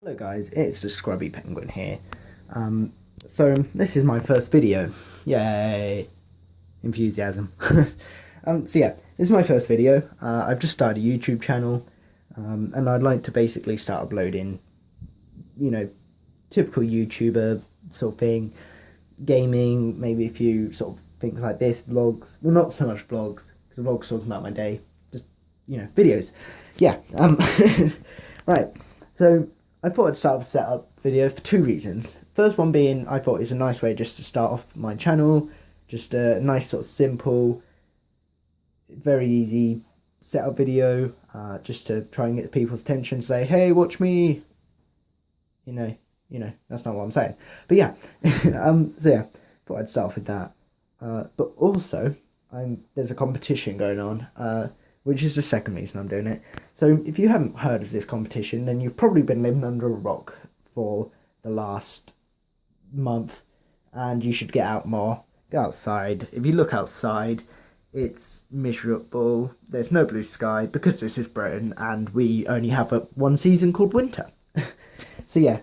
Hello guys, it's the Scrubby Penguin here. So this is my first video. Yay! Enthusiasm. So yeah, this is my first video. I've just started a YouTube channel, and I'd like to basically start uploading, typical YouTuber sort of thing, gaming, maybe a few sort of things like this, vlogs. Well, not so much vlogs, because vlogs talking about my day, just, videos. Yeah, right, so I thought I'd start a setup video for two reasons. First one being, I thought it was a nice way just to start off my channel, just a nice sort of simple, very easy setup video, just to try and get people's attention, say, hey, watch me, that's not what I'm saying, but yeah, so yeah, thought I'd start off with that, but also, there's a competition going on, which is the second reason I'm doing it. So if you haven't heard of this competition, then you've probably been living under a rock for the last month, and you should get out more. Go outside. If you look outside, it's miserable. There's no blue sky because this is Britain, and we only have one season called winter. So yeah,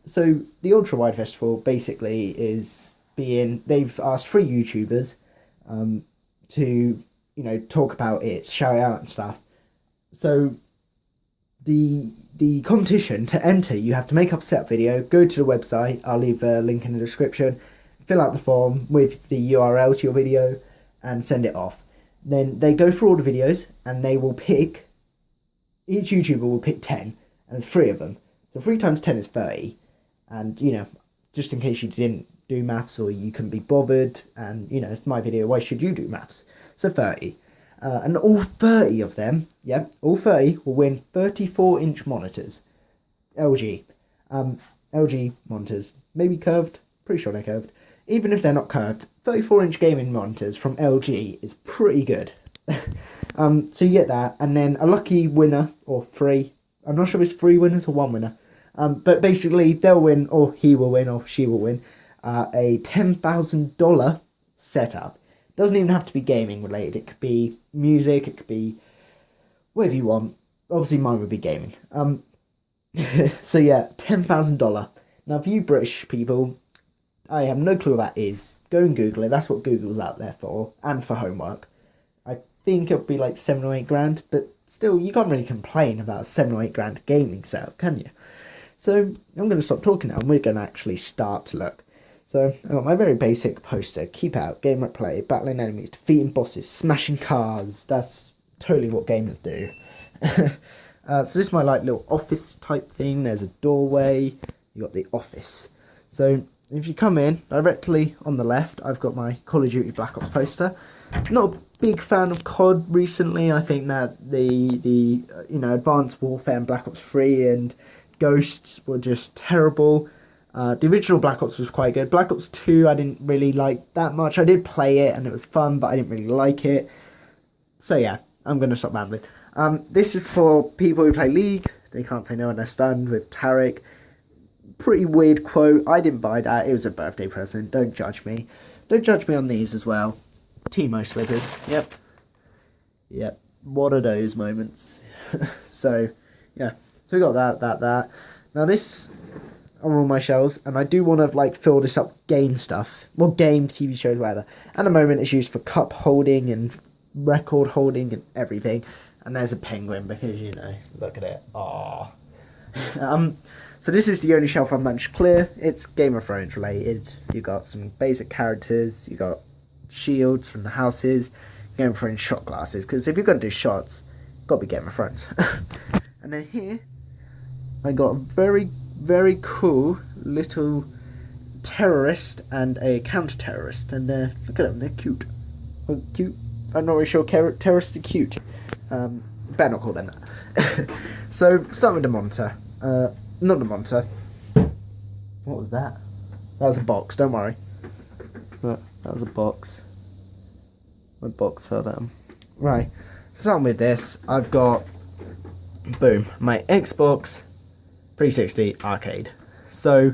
so the Ultra Wide Festival basically they've asked 3 YouTubers, to talk about it, shout it out and stuff. So the competition, to enter, you have to make up a setup video, go to the website, I'll leave a link in the description, fill out the form with the URL to your video and send it off. Then they go through all the videos and they will pick, each YouTuber will pick 10, and there's 3 of them. So 3 times 10 is 30, and just in case you didn't do maths or you couldn't be bothered, and it's my video, why should you do maths? So 30. And all 30 of them, all 30 will win 34-inch monitors. LG. LG monitors. Maybe curved. Pretty sure they're curved. Even if they're not curved, 34-inch gaming monitors from LG is pretty good. So you get that, and then a lucky winner, or 3. I'm not sure if it's 3 winners or 1 winner. But basically, they'll win, or he will win, or she will win, a $10,000 setup. Doesn't even have to be gaming related. It could be music, it could be whatever you want. Obviously mine would be gaming. So yeah, $10,000. Now for you British people, I have no clue what that is. Go and Google it. That's what Google's out there for, and for homework. I think it'll be like 7 or 8 grand, but still, you can't really complain about a 7 or 8 grand gaming setup, can you? So I'm going to stop talking now, and we're going to actually start to look. So, I've got my very basic poster, keep out, game at play, battling enemies, defeating bosses, smashing cars. That's totally what gamers do. So this is my little office type thing. There's a doorway, you got the office. So if you come in, directly on the left, I've got my Call of Duty Black Ops poster. Not a big fan of COD recently. I think that the Advanced Warfare and Black Ops 3 and Ghosts were just terrible. The original Black Ops was quite good. Black Ops 2 I didn't really like that much. I did play it and it was fun, but I didn't really like it. So yeah, I'm going to stop rambling. This is for people who play League. They can't say no when they're stunned with Tarek. Pretty weird quote. I didn't buy that. It was a birthday present. Don't judge me. Don't judge me on these as well. Timo slippers. Yep. What are those moments? So, yeah. So we got that. Now this are all my shelves, and I do want to fill this up game stuff, well, game, TV shows, whatever. At the moment it's used for cup holding and record holding and everything, and there's a penguin because look at it. Aww. So this is the only shelf I've managed to clear. It's Game of Thrones related. You got some basic characters, you got shields from the houses, Game of Thrones shot glasses, because if you're going to do shots, got to be Game of Thrones. And then here I got a very, very cool little terrorist and a counter-terrorist, and look at them, they're cute. Oh, cute. I'm not really sure terrorists are cute. Better not call them that. So, starting with the monitor. Not the monitor. What was that? That was a box, don't worry. But that was a box. My box fell down. Right, starting with this, I've got, boom, my Xbox 360 arcade. So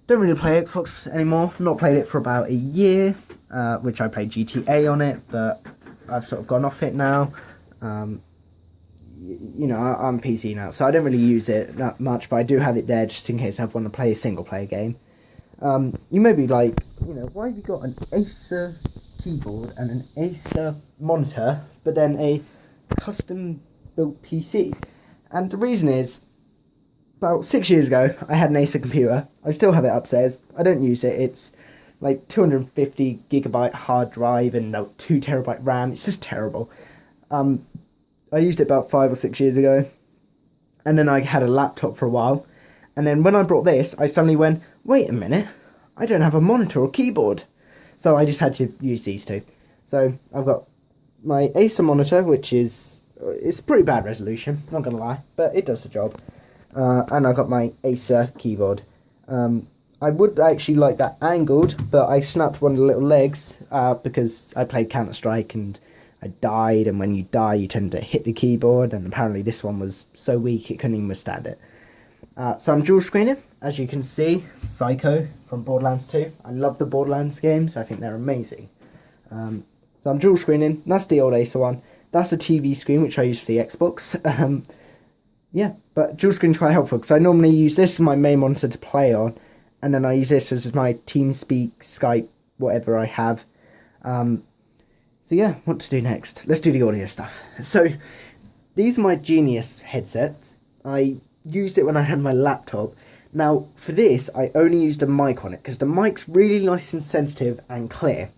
don't really play Xbox anymore. Not played it for about a year, which I played GTA on it, but I've sort of gone off it now. you know, I'm PC now, so I don't really use it that much, but I do have it there just in case I want to play a single player game. You may be like, you know, why have you got an Acer keyboard and an Acer monitor, but then a custom built PC? And the reason is, about 6 years ago, I had an Acer computer. I still have it upstairs. I don't use it. It's like 250 gigabyte hard drive and 2 terabyte RAM. It's just terrible. I used it about 5 or 6 years ago, and then I had a laptop for a while, and then when I brought this, I suddenly went, wait a minute, I don't have a monitor or keyboard. So I just had to use these two. So I've got my Acer monitor, which is, it's pretty bad resolution, not gonna lie, but it does the job. And I've got my Acer keyboard. I would actually like that angled, but I snapped one of the little legs because I played Counter-Strike and I died, and when you die you tend to hit the keyboard, and apparently this one was so weak it couldn't even withstand it. So I'm dual screening, as you can see, Psycho from Borderlands 2. I love the Borderlands games, I think they're amazing. So I'm dual screening, that's the old Acer one. That's the TV screen which I use for the Xbox. Yeah, but dual screen is quite helpful because I normally use this as my main monitor to play on, and then I use this as my TeamSpeak, Skype, whatever I have. So yeah, what to do next? Let's do the audio stuff. So these are my Genius headsets. I used it when I had my laptop. Now for this, I only used a mic on it because the mic's really nice and sensitive and clear.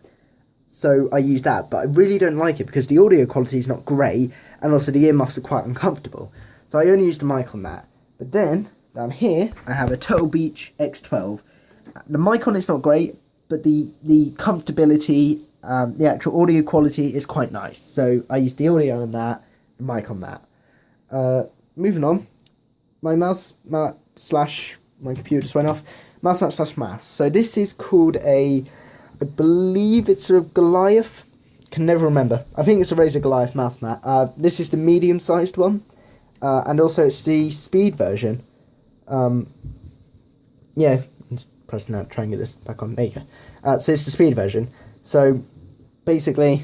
So I use that, but I really don't like it because the audio quality is not great, and also the earmuffs are quite uncomfortable. So I only used the mic on that. But then, down here, I have a Turtle Beach X12. The mic on it's not great, but the comfortability, the actual audio quality is quite nice. So I used the audio on that, the mic on that. Moving on, my mouse mat slash, my computer just went off, mouse mat slash mouse. So this is called I believe it's a Goliath, can never remember. I think it's a Razer Goliath mouse mat. This is the medium sized one. And also it's the speed version. Yeah, I'm just pressing that, try and get this back on. There you go. So it's the speed version. So basically,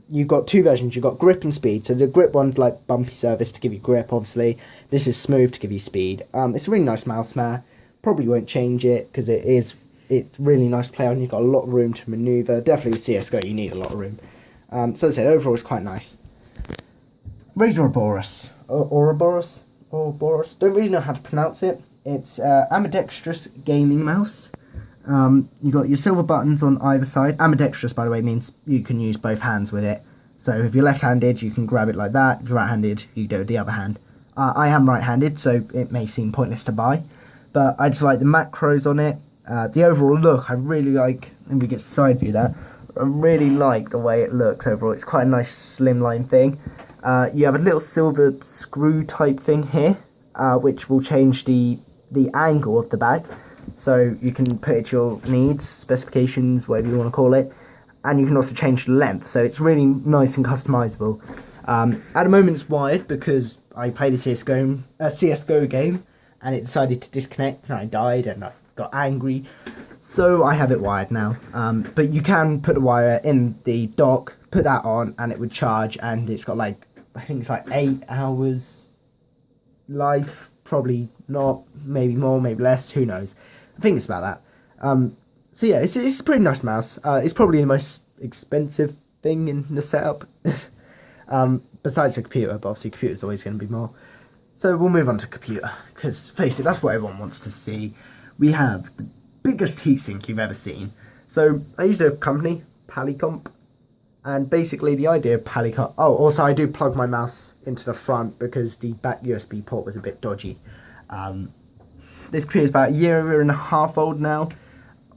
you've got two versions. You've got grip and speed. So the grip one's like bumpy surface to give you grip, obviously. This is smooth to give you speed. It's a really nice mouse mat. Probably won't change it because it's really nice to play on. You've got a lot of room to maneuver. Definitely with CSGO, you need a lot of room. So as I said, overall it's quite nice. Razer Ouroboros. Ouroboros. Don't really know how to pronounce it. It's ambidextrous gaming mouse. You got your silver buttons on either side. Ambidextrous, by the way, means you can use both hands with it. So if you're left-handed, you can grab it like that. If you're right-handed, you do it with the other hand. I am right-handed, so it may seem pointless to buy, but I just like the macros on it. The overall look, I really like. And we get side view that. I really like the way it looks overall. It's quite a nice slimline thing. You have a little silver screw type thing here, which will change the angle of the bag, so you can put it to your needs, specifications, whatever you want to call it, and you can also change the length, so it's really nice and customizable. At the moment it's wired because I played a CSGO game and it decided to disconnect and I died and I got angry, so I have it wired now. But you can put the wire in the dock, put that on, and it would charge, and it's got like, I think it's like 8 hours life, probably not, maybe more, maybe less, who knows. I think it's about that. So yeah, it's a pretty nice mouse. It's probably the most expensive thing in the setup, besides the computer, but obviously computer's always going to be more. So we'll move on to computer, because face it, that's what everyone wants to see. We have the biggest heatsink you've ever seen. So I used a company, Polycomp, and basically the idea of Polycomp... Oh, also I do plug my mouse into the front because the back USB port was a bit dodgy. This computer is about a year and a half old now.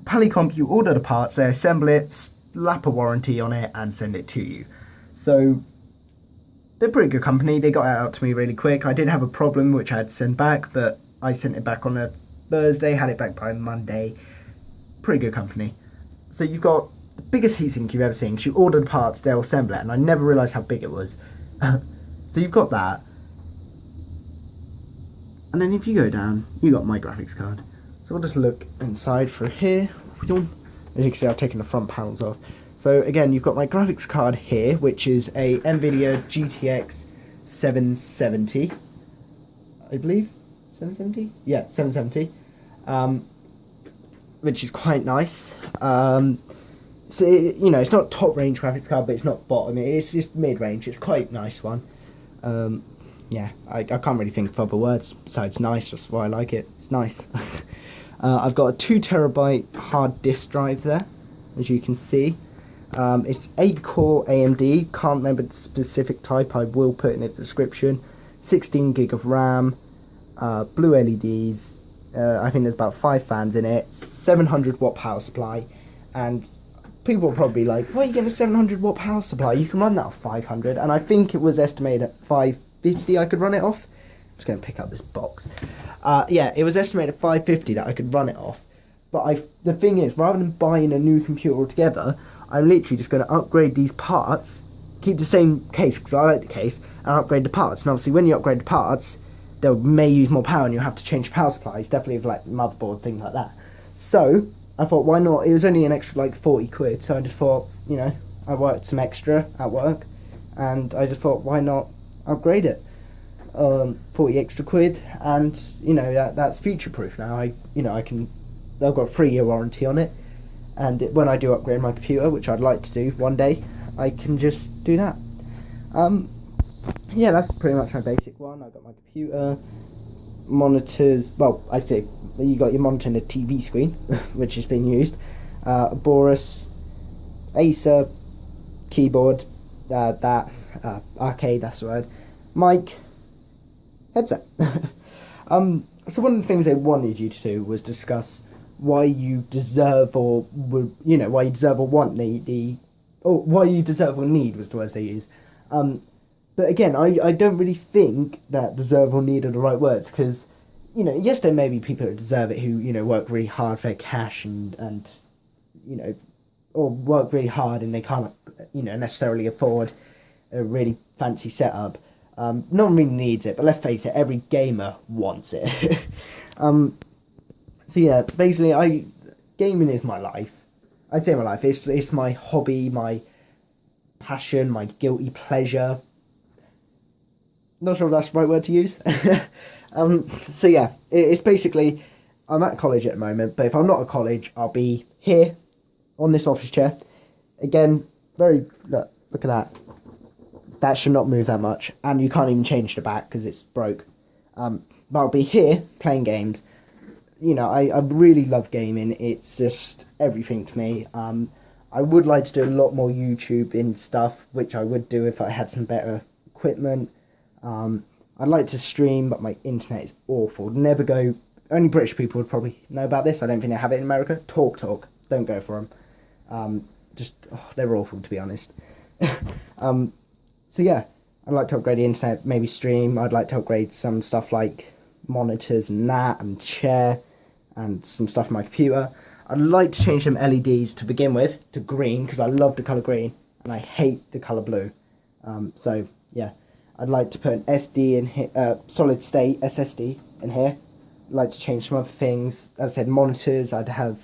Polycomp, you order the parts, they assemble it, slap a warranty on it, and send it to you. So they're a pretty good company. They got it out to me really quick. I did have a problem which I had to send back, but I sent it back on a Thursday, had it back by Monday. Pretty good company. So you've got the biggest heatsink you've ever seen, because you order the parts, they'll assemble it, and I never realised how big it was. So you've got that. And then if you go down, you got my graphics card. So we'll just look inside for here. As you can see, I've taken the front panels off. So again, you've got my graphics card here, which is a NVIDIA GTX 770, I believe. 770? Yeah, 770. Which is quite nice. So, it's not top range graphics card, but it's not bottom. It's just mid range. It's quite a nice one. Yeah, I can't really think of other words besides nice. That's why I like it. It's nice. I've got a 2 TB hard disk drive there, as you can see. It's 8 core AMD. Can't remember the specific type. I will put in the description. 16 gig of RAM. Blue LEDs. I think there's about 5 fans in it. 700 watt power supply. And people will probably be like, why are you getting a 700 watt power supply? You can run that off 500. And I think it was estimated at 550 I could run it off. I'm just going to pick up this box. Yeah, it was estimated at 550 that I could run it off. But the thing is, rather than buying a new computer altogether, I'm literally just going to upgrade these parts, keep the same case because I like the case, and upgrade the parts. And obviously when you upgrade the parts, they may use more power and you'll have to change power supplies, definitely with like motherboard, things like that. So I thought, why not? It was only an extra like 40 quid, so I just thought, I worked some extra at work, and I just thought, why not upgrade it? 40 extra quid, and that's future proof now. I've got a 3-year warranty on it, and when I do upgrade my computer, which I'd like to do one day, I can just do that. Yeah, that's pretty much my basic one. I've got my computer, monitors. Well, I say you got your monitor and a TV screen, which is being used. Ouroboros, Acer, keyboard, arcade, that's the word. Mic, headset. So one of the things I wanted you to do was discuss why you deserve or would, why you deserve or want why you deserve or need was the words they use. But again, I don't really think that deserve or need are the right words, because, yes, there may be people who deserve it who, work really hard for their cash and or work really hard and they can't, necessarily afford a really fancy setup. No one really needs it, but let's face it, every gamer wants it. So yeah, basically, gaming is my life. I say my life. It's my hobby, my passion, my guilty pleasure. Not sure if that's the right word to use. So yeah, it's basically, I'm at college at the moment, but if I'm not at college, I'll be here on this office chair. Again, look at that. That should not move that much, and you can't even change the back because it's broke. But I'll be here playing games. I really love gaming. It's just everything to me. I would like to do a lot more YouTube in stuff, which I would do if I had some better equipment. I'd like to stream, but my internet is awful. Only British people would probably know about this. I don't think they have it in America. Talk. Don't go for them. They're awful, to be honest. So yeah, I'd like to upgrade the internet, maybe stream. I'd like to upgrade some stuff like monitors and that, and chair, and some stuff on my computer. I'd like to change some LEDs to begin with to green, because I love the colour green, and I hate the colour blue. So yeah, I'd like to put an SD in here, solid state SSD in here. I'd like to change some other things. As I said, monitors, I'd have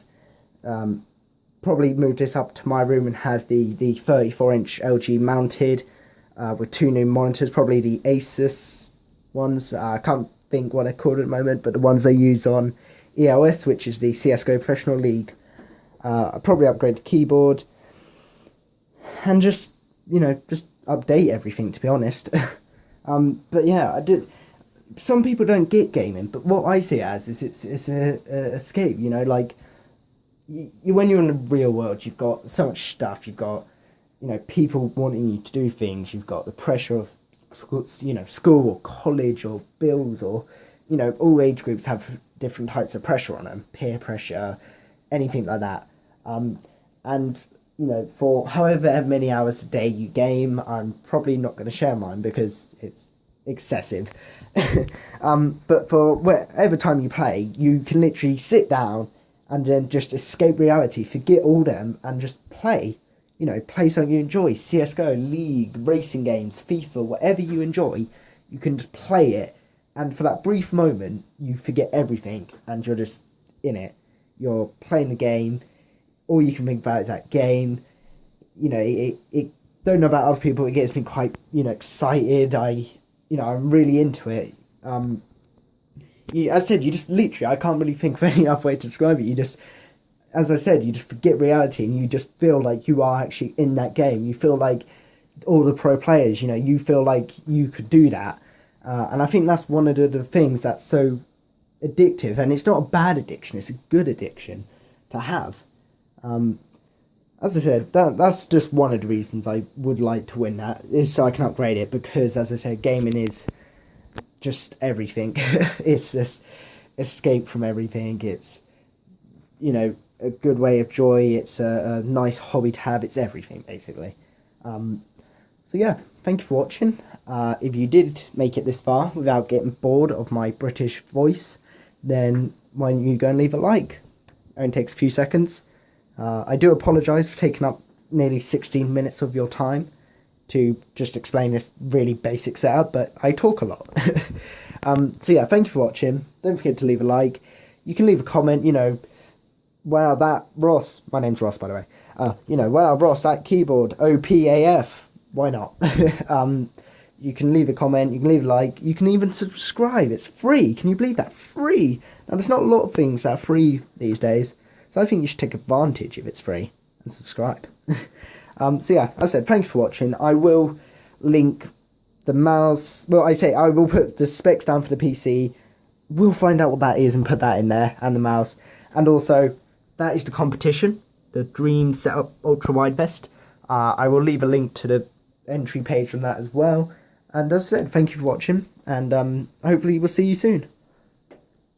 probably move this up to my room and have the 34-inch LG mounted, with 2 new monitors, probably the Asus ones. I can't think what they're called at the moment, but the ones they use on EOS, which is the CSGO Professional League. I'll probably upgrade the keyboard, and just update everything, to be honest. But yeah, some people don't get gaming, but what I see it as is it's an escape. Like when you're in the real world, you've got so much stuff. You've got people wanting you to do things. You've got the pressure of school or college or bills, or all age groups have different types of pressure on them, peer pressure, anything like that. And for however many hours a day you game, I'm probably not going to share mine because it's excessive. But for whatever time you play, you can literally sit down and then just escape reality, forget all them, and just play. Play something you enjoy. CSGO, League, racing games, FIFA, whatever you enjoy, you can just play it. And for that brief moment, you forget everything and you're just in it. You're playing the game. All you can think about is that game. It don't know about other people, it gets me quite, excited. I I'm really into it. As I said, you just literally, I can't really think of any other way to describe it. You just, as I said, you just forget reality and you just feel like you are actually in that game. You feel like all the pro players, you feel like you could do that. And I think that's one of the things that's so addictive. And it's not a bad addiction, it's a good addiction to have. As I said, that's just one of the reasons I would like to win that, is so I can upgrade it, because, as I said, gaming is just everything. It's just escape from everything. It's, a good way of joy. It's a nice hobby to have. It's everything, basically. So yeah, thank you for watching. If you did make it this far without getting bored of my British voice, then why don't you go and leave a like? It only takes a few seconds. I do apologise for taking up nearly 16 minutes of your time to just explain this really basic setup, but I talk a lot. So yeah, thank you for watching. Don't forget to leave a like. You can leave a comment, wow, that Ross, my name's Ross, by the way, wow, Ross, that keyboard, OPAF, why not? You can leave a comment, you can leave a like, you can even subscribe. It's free. Can you believe that? Free. Now, there's not a lot of things that are free these days, so I think you should take advantage if it's free and subscribe. So yeah, as I said, thanks for watching. I will link the mouse. Well, I will put the specs down for the PC. We'll find out what that is and put that in there, and the mouse. And also, that is the competition, the Dream Setup Ultra Wide Vest. I will leave a link to the entry page from that as well. And as I said, thank you for watching, and hopefully we'll see you soon.